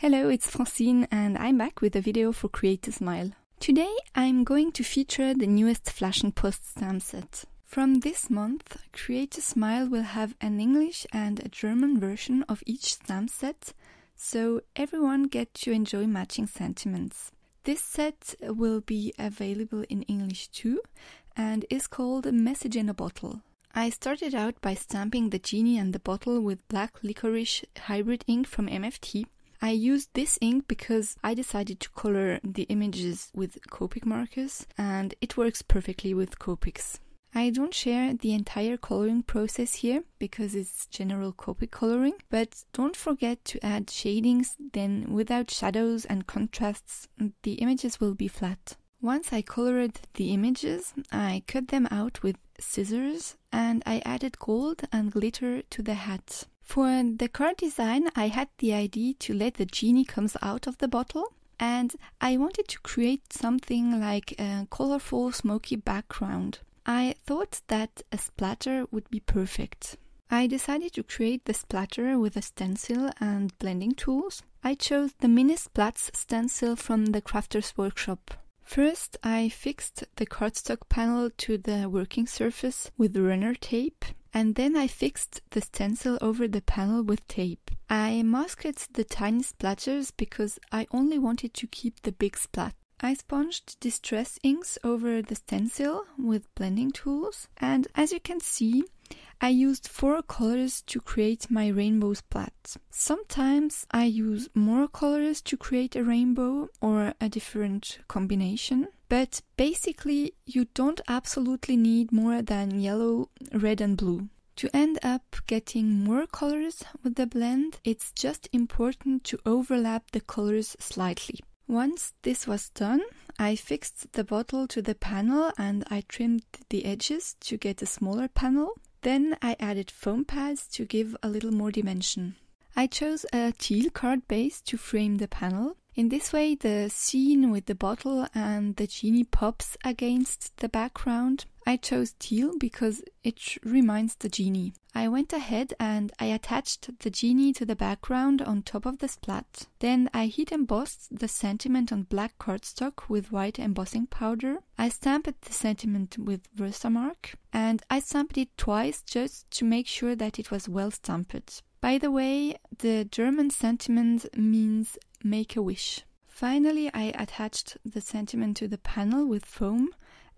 Hello, it's Francine and I'm back with a video for Create a Smile. Today I'm going to feature the newest Flash and Post stamp set. From this month, Create a Smile will have an English and a German version of each stamp set, so everyone gets to enjoy matching sentiments. This set will be available in English too and is called a Message in a Bottle. I started out by stamping the genie and the bottle with black licorice hybrid ink from MFT. I used this ink because I decided to color the images with Copic markers and it works perfectly with Copics. I don't share the entire coloring process here because it's general Copic coloring, but don't forget to add shadings, then without shadows and contrasts, the images will be flat. Once I colored the images, I cut them out with scissors and I added gold and glitter to the hat. For the card design, I had the idea to let the genie comes out of the bottle and I wanted to create something like a colorful smoky background. I thought that a splatter would be perfect. I decided to create the splatter with a stencil and blending tools. I chose the Mini Splats stencil from the Crafter's Workshop. First, I fixed the cardstock panel to the working surface with runner tape, and then I fixed the stencil over the panel with tape. I masked the tiny splatters because I only wanted to keep the big splat. I sponged distress inks over the stencil with blending tools, and as you can see, I used 4 colors to create my rainbow splat. Sometimes I use more colors to create a rainbow or a different combination, but basically you don't absolutely need more than yellow, red and blue. To end up getting more colors with the blend, it's just important to overlap the colors slightly. Once this was done, I fixed the bottle to the panel and I trimmed the edges to get a smaller panel. Then I added foam pads to give a little more dimension. I chose a teal card base to frame the panel. In this way, the scene with the bottle and the genie pops against the background. I chose teal because it reminds the genie. I went ahead and I attached the genie to the background on top of the splat. Then I heat embossed the sentiment on black cardstock with white embossing powder. I stamped the sentiment with Versamark and I stamped it twice just to make sure that it was well stamped. By the way, the German sentiment means make a wish. Finally, I attached the sentiment to the panel with foam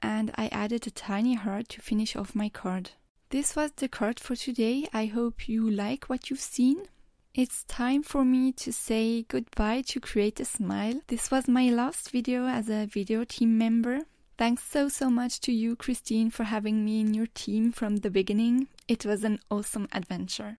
and I added a tiny heart to finish off my card. This was the card for today. I hope you like what you've seen. It's time for me to say goodbye to Create a Smile. This was my last video as a video team member. Thanks so much to you, Christine, for having me in your team from the beginning. It was an awesome adventure.